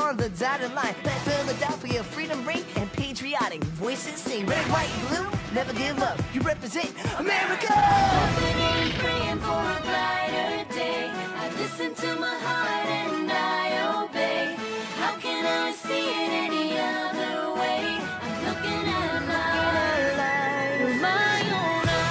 on the dotted line. Let Philadelphia freedom ring and patriotic voices sing. Red, white, blue, never give up. You represent America. Hoping and praying for a brighter day. I listen to my heart and I obey. How can I see it any other way? I'm looking at life with my own eyes.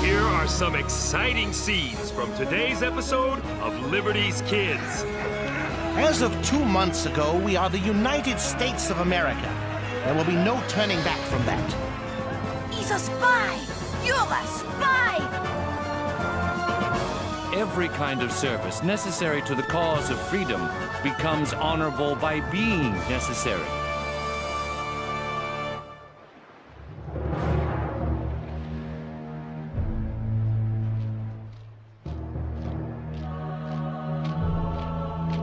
Here are some exciting scenes from today's episode of Liberty's Kids. As of 2 months ago, we are the United States of America. There will be no turning back from that. He's a spy. You're a spy. Every kind of service necessary to the cause of freedom becomes honorable by being necessary.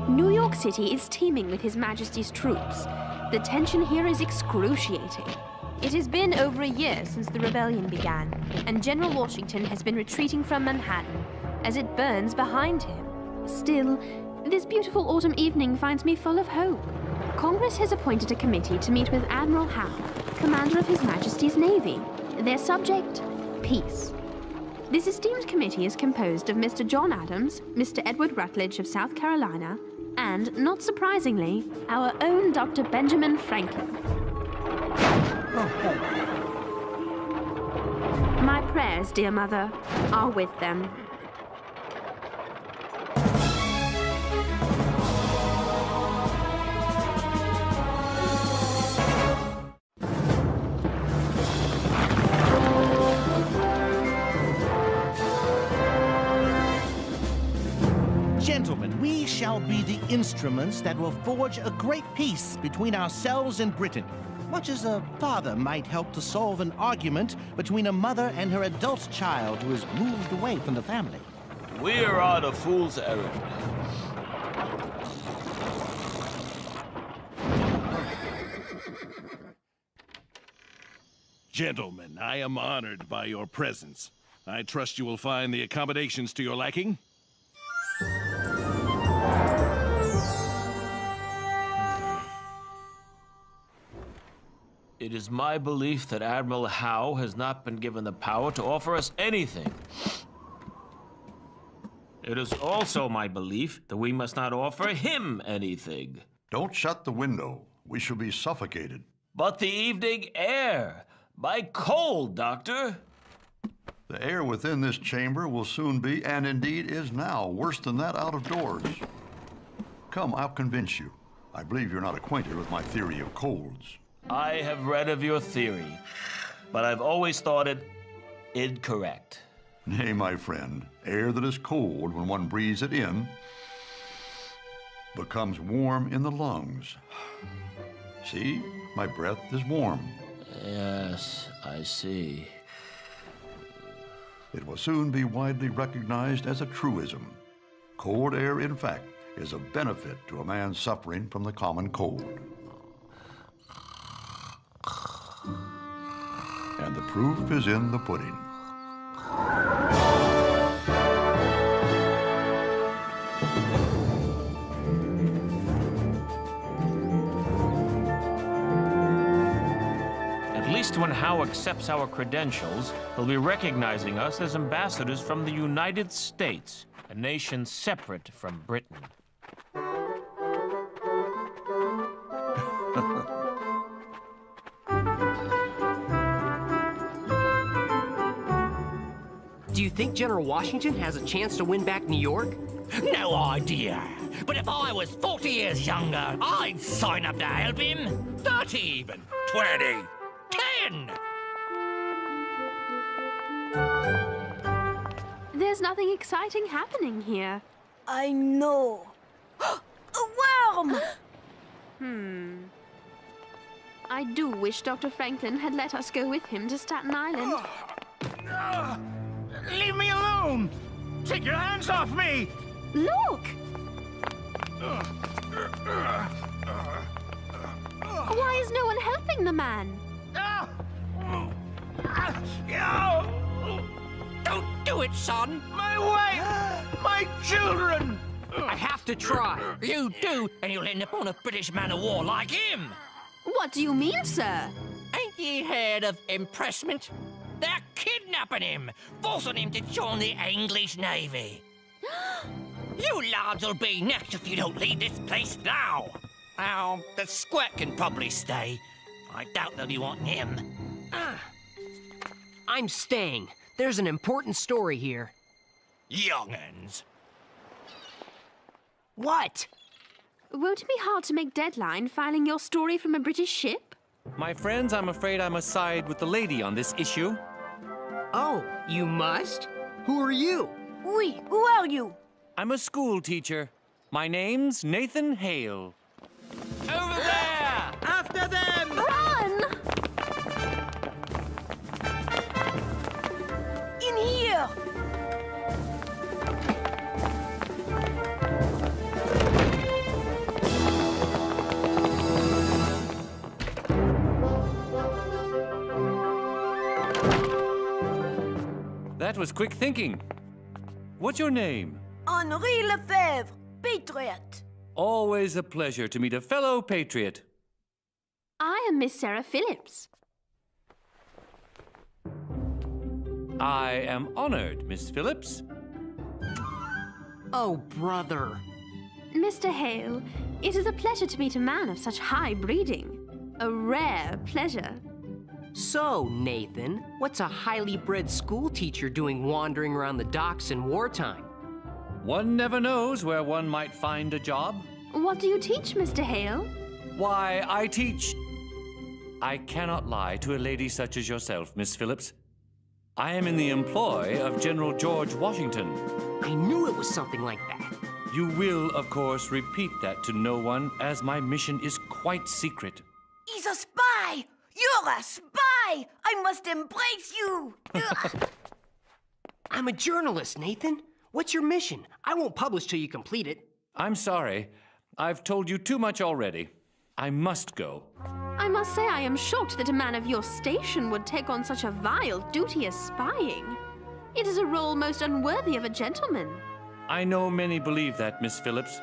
New York City is teeming with His Majesty's troops. The tension here is excruciating. It has been over a year since the rebellion began, and General Washington has been retreating from Manhattan as it burns behind him. Still, this beautiful autumn evening finds me full of hope. Congress has appointed a committee to meet with Admiral Howe, commander of His Majesty's Navy. Their subject, peace. This esteemed committee is composed of Mr. John Adams, Mr. Edward Rutledge of South Carolina, and, not surprisingly, our own Dr. Benjamin Franklin. My prayers, dear mother, are with them. Gentlemen, we shall be the instruments that will forge a great peace between ourselves and Britain, much as a father might help to solve an argument between a mother and her adult child who has moved away from the family. We're on a fool's errand. Gentlemen, I am honored by your presence. I trust you will find the accommodations to your liking. It is my belief that Admiral Howe has not been given the power to offer us anything. It is also my belief that we must not offer him anything. Don't shut the window. We shall be suffocated. But the evening air! My cold, Doctor! The air within this chamber will soon be, and indeed is now, worse than that out of doors. Come, I'll convince you. I believe you're not acquainted with my theory of colds. I have read of your theory, but I've always thought it incorrect. Nay, my friend, air that is cold when one breathes it in becomes warm in the lungs. See, my breath is warm. Yes, I see. It will soon be widely recognized as a truism. Cold air, in fact, is a benefit to a man suffering from the common cold. And the proof is in the pudding. At least when Howe accepts our credentials, he'll be recognizing us as ambassadors from the United States, a nation separate from Britain. Do you think General Washington has a chance to win back New York? No idea. But if I was 40 years younger, I'd sign up to help him. 30 even. 20. 10. There's nothing exciting happening here. I know. A worm! I do wish Dr. Franklin had let us go with him to Staten Island. Leave me alone! Take your hands off me! Look! Why is no one helping the man? Don't Do it, son. My wife! My children! I have to try. You do, and you'll end up on a British man of war like him. What do you mean, sir? Ain't ye heard of impressment? They're kidnapping him, forcing him to join the English Navy. You lads will be next if you don't leave this place now. Now, the squirt can probably stay. I doubt they'll be wanting him. I'm staying. There's an important story here. Young'uns. What? Won't it be hard to make deadline filing your story from a British ship? My friends, I'm afraid I must side with the lady on this issue. Oh, you must? Who are you? Oui, who are you? I'm a school teacher. My name's Nathan Hale. Over there! After them! Run! In here! That was quick thinking. What's your name? Henri Lefebvre, patriot. Always a pleasure to meet a fellow patriot. I am Miss Sarah Phillips. I am honored, Miss Phillips. Oh, brother. Mr. Hale, it is a pleasure to meet a man of such high breeding. A rare pleasure. So, Nathan, what's a highly bred school teacher doing wandering around the docks in wartime? One never knows where one might find a job. What do you teach, Mr. Hale? Why, I teach... I cannot lie to a lady such as yourself, Miss Phillips. I am in the employ of General George Washington. I knew it was something like that. You will, of course, repeat that to no one, as my mission is quite secret. He's a spy! You're a spy! I must embrace you! I'm a journalist, Nathan. What's your mission? I won't publish till you complete it. I'm sorry. I've told you too much already. I must go. I must say I am shocked that a man of your station would take on such a vile duty as spying. It is a role most unworthy of a gentleman. I know many believe that, Miss Phillips.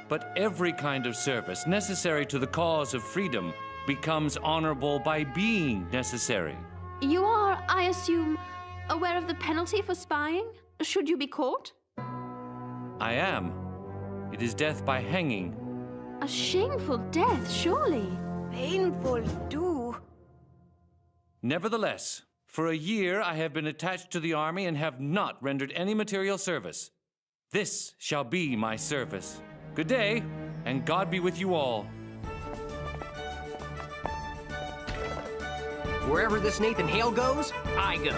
But every kind of service necessary to the cause of freedom becomes honorable by being necessary. You are, I assume, aware of the penalty for spying? Should you be caught? I am. It is death by hanging. A shameful death, surely. Painful, too. Nevertheless, for a year I have been attached to the army and have not rendered any material service. This shall be my service. Good day, and God be with you all. Wherever this Nathan Hale goes, I go.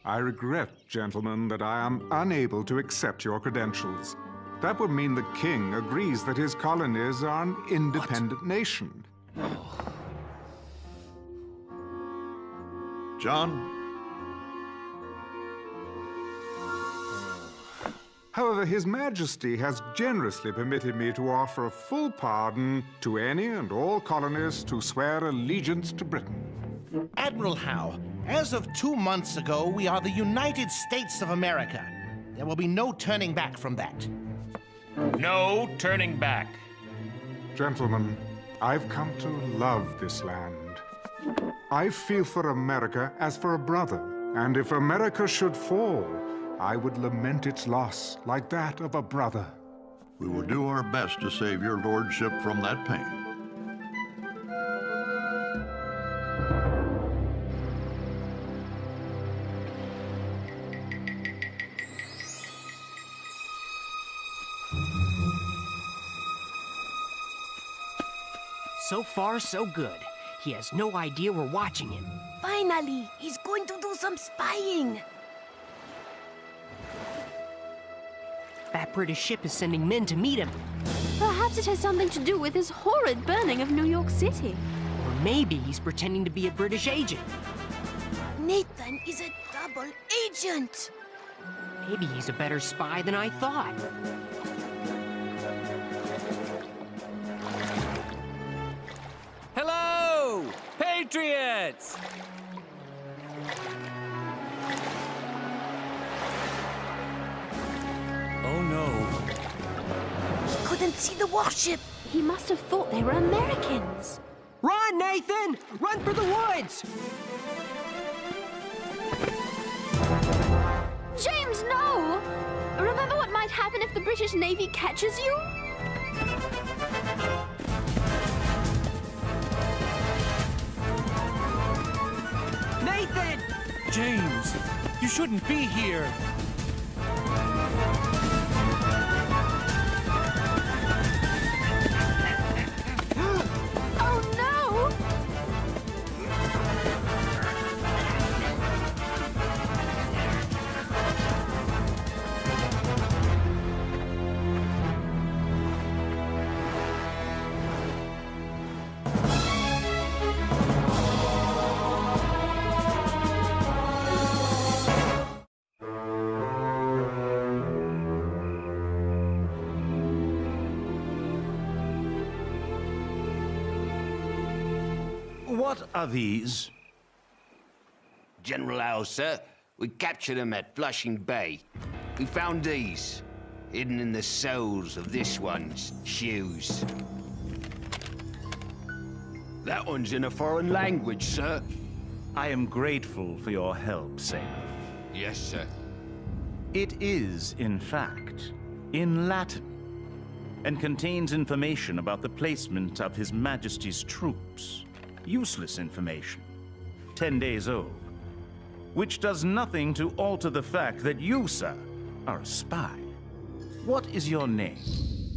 I regret, gentlemen, that I am unable to accept your credentials. That would mean the king agrees that his colonies are an independent nation. John? However, His Majesty has generously permitted me to offer a full pardon to any and all colonists who swear allegiance to Britain. Admiral Howe, as of 2 months ago, we are the United States of America. There will be no turning back from that. No turning back. Gentlemen, I've come to love this land. I feel for America as for a brother, and if America should fall, I would lament its loss like that of a brother. We will do our best to save your lordship from that pain. So far, so good. He has no idea we're watching him. Finally, he's going to do some spying. That British ship is sending men to meet him. Perhaps it has something to do with his horrid burning of New York City. Or maybe he's pretending to be a British agent. Nathan is a double agent. Maybe he's a better spy than I thought. Hello, patriots! Oh no. Couldn't see the warship. He must have thought they were Americans. Run, Nathan! Run for the woods! James, no! Remember what might happen if the British Navy catches you? Nathan! James, you shouldn't be here. Oh no! What are these? General Hale, sir. We captured them at Flushing Bay. We found these, hidden in the soles of this one's shoes. That one's in a foreign language, sir. I am grateful for your help, sailor. Yes, sir. It is, in fact, in Latin, and contains information about the placement of His Majesty's troops. Useless information, 10 days old, which does nothing to alter the fact that you, sir, are a spy. What is your name?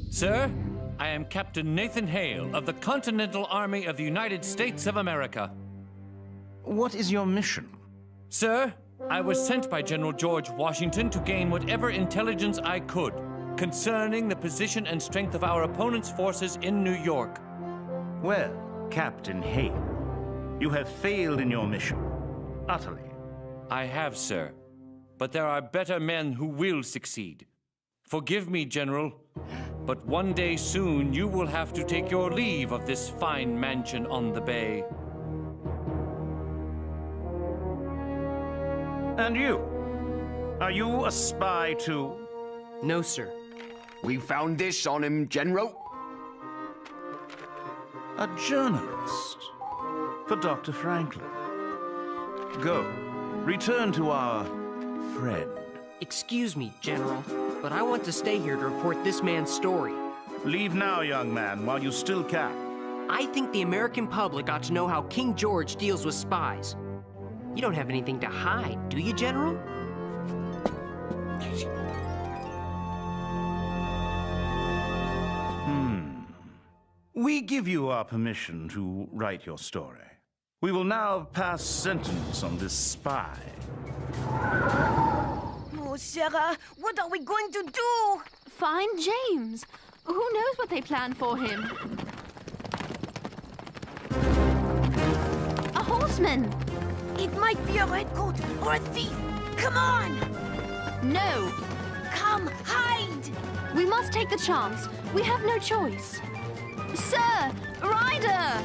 Sir, I am Captain Nathan Hale of the Continental Army of the United States of America. What is your mission? Sir, I was sent by General George Washington to gain whatever intelligence I could concerning the position and strength of our opponent's forces in New York. Well, Captain Hale, you have failed in your mission, utterly. I have, sir, but there are better men who will succeed. Forgive me, General, but one day soon you will have to take your leave of this fine mansion on the bay. And you? Are you a spy too? No, sir. We found this on him, General. A journalist for Dr. Franklin. Go. Return to our friend. Excuse me, General, but I want to stay here to report this man's story. Leave now, young man, while you still can. I think the American public ought to know how King George deals with spies. You don't have anything to hide, do you, General? We give you our permission to write your story. We will now pass sentence on this spy. Oh, Sarah, what are we going to do? Find James. Who knows what they plan for him? A horseman! It might be a redcoat or a thief. Come on! No! Come, hide! We must take the chance. We have no choice. Sir! Rider!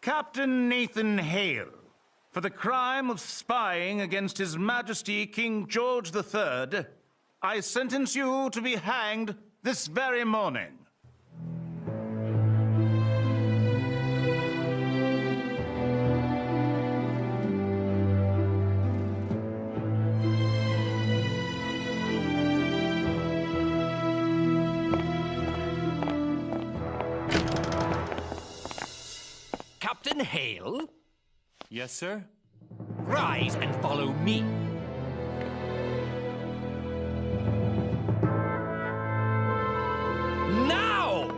Captain Nathan Hale, for the crime of spying against His Majesty King George III, I sentence you to be hanged this very morning. Captain Hale? Yes, sir? Rise and follow me. Now!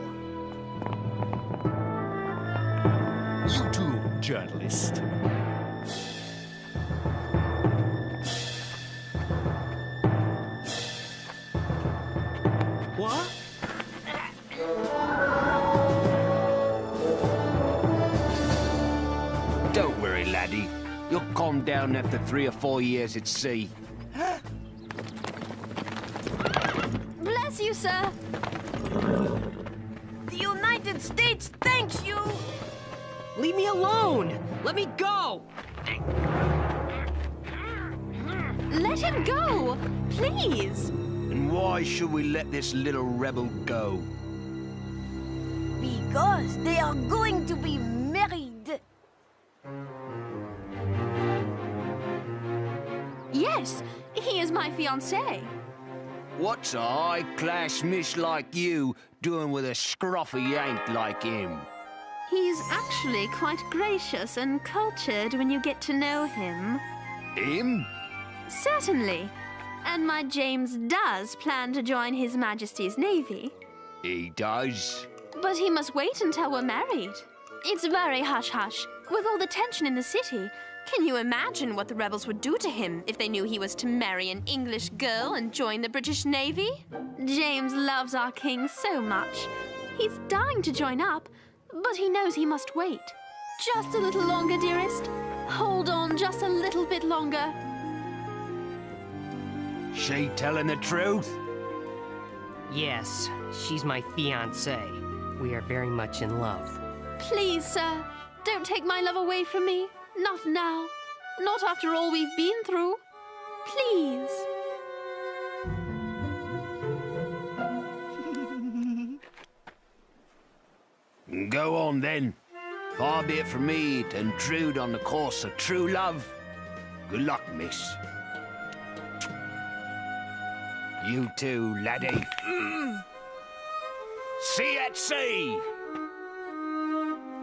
You too, journalist. What? Don't worry, laddie. You'll calm down after 3 or 4 years at sea. Bless bless you, sir. The United States thanks you! Leave me alone! Let me go! Let him go, please. And why should we let this little rebel go? Because they are going to be married. Yes, he is my fiancé. What's a high-class miss like you doing with a scruffy yank like him? He's actually quite gracious and cultured when you get to know him. Him? Certainly. And my James does plan to join His Majesty's Navy. He does? But he must wait until we're married. It's very hush-hush. With all the tension in the city, can you imagine what the rebels would do to him if they knew he was to marry an English girl and join the British Navy? James loves our king so much. He's dying to join up, but he knows he must wait. Just a little longer, dearest. Hold on just a little bit longer. She telling the truth? Yes, she's my fiancée. We are very much in love. Please, sir, don't take my love away from me. Not now. Not after all we've been through. Please. Go on then. Far be it from me to intrude on the course of true love. Good luck, miss. You too, laddie. See at sea!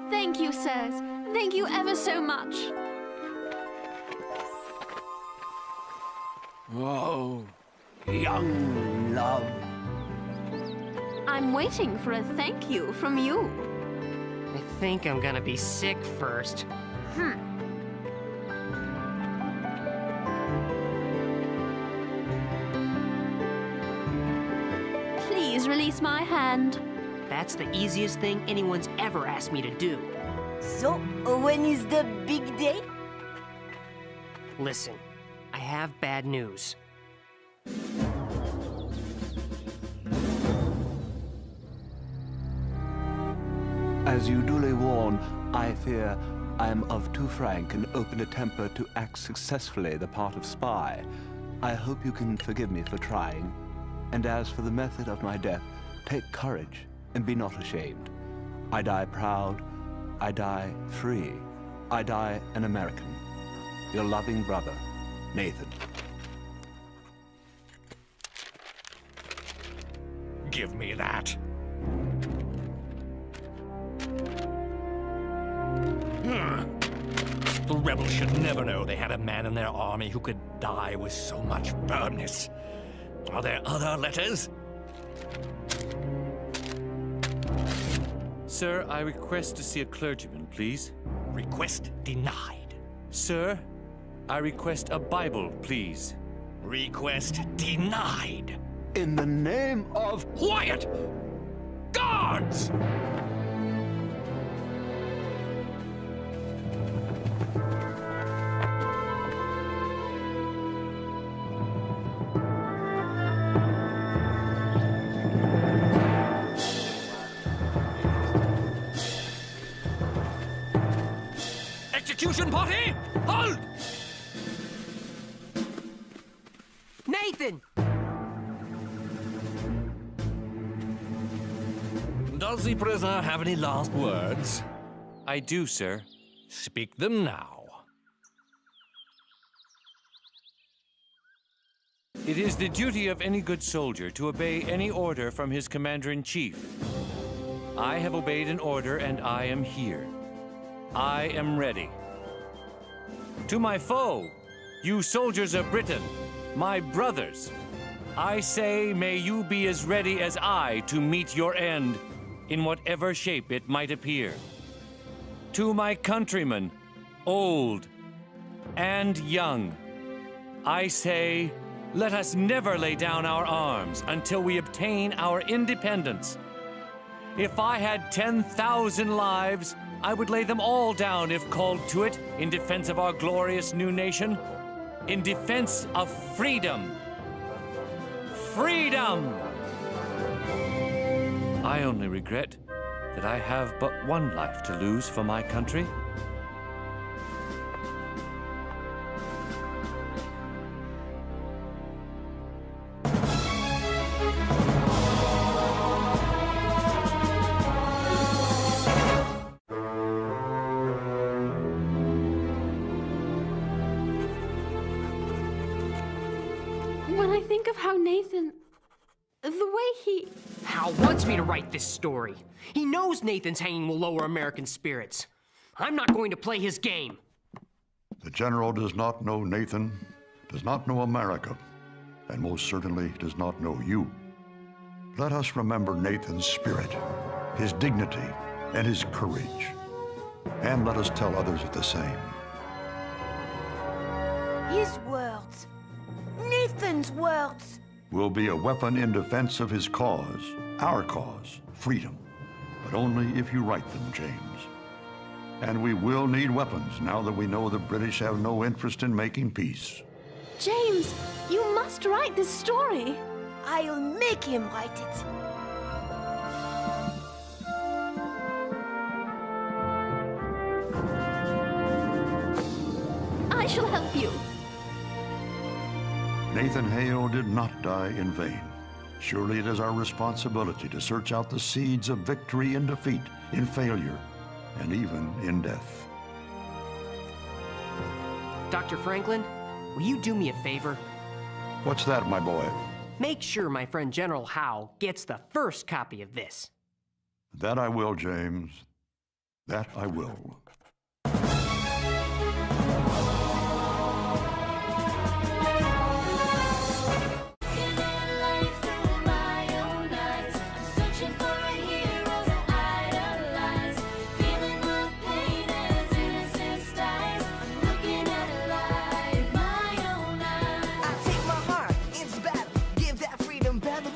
Thank you, sirs. Thank you ever so much. Oh, young love. I'm waiting for a thank you from you. I think I'm gonna be sick first. Please release my hand. That's the easiest thing anyone's ever asked me to do. So, when is the big day? Listen, I have bad news. As you duly warn, I fear I am of too frank and open a temper to act successfully the part of spy. I hope you can forgive me for trying. And as for the method of my death, take courage and be not ashamed. I die proud, I die free, I die an American. Your loving brother, Nathan. Give me that. The rebels should never know they had a man in their army who could die with so much firmness. Are there other letters? Sir, I request to see a clergyman, please. Request denied. Sir, I request a Bible, please. Request denied. In the name of... Quiet! Guards! Execution party, halt! Nathan! Does the prisoner have any last words? I do, sir. Speak them now. It is the duty of any good soldier to obey any order from his commander-in-chief. I have obeyed an order, and I am here. I am ready. To my foe, you soldiers of Britain, my brothers, I say, may you be as ready as I to meet your end, in whatever shape it might appear. To my countrymen, old and young, I say, let us never lay down our arms until we obtain our independence. If I had 10,000 lives, I would lay them all down if called to it in defense of our glorious new nation, in defense of freedom. Freedom! I only regret that I have but one life to lose for my country. When I think of how Nathan... the way he... Hal wants me to write this story. He knows Nathan's hanging will lower American spirits. I'm not going to play his game. The general does not know Nathan, does not know America, and most certainly does not know you. Let us remember Nathan's spirit, his dignity, and his courage. And let us tell others of the same. His words. Nathan's words. Will be a weapon in defense of his cause, our cause, freedom. But only if you write them, James. And we will need weapons now that we know the British have no interest in making peace. James, you must write this story. I'll make him write it. I shall help you. Nathan Hale did not die in vain. Surely it is our responsibility to search out the seeds of victory in defeat, in failure, and even in death. Dr. Franklin, will you do me a favor? What's that, my boy? Make sure my friend General Howe gets the first copy of this. That I will, James. That I will. Battle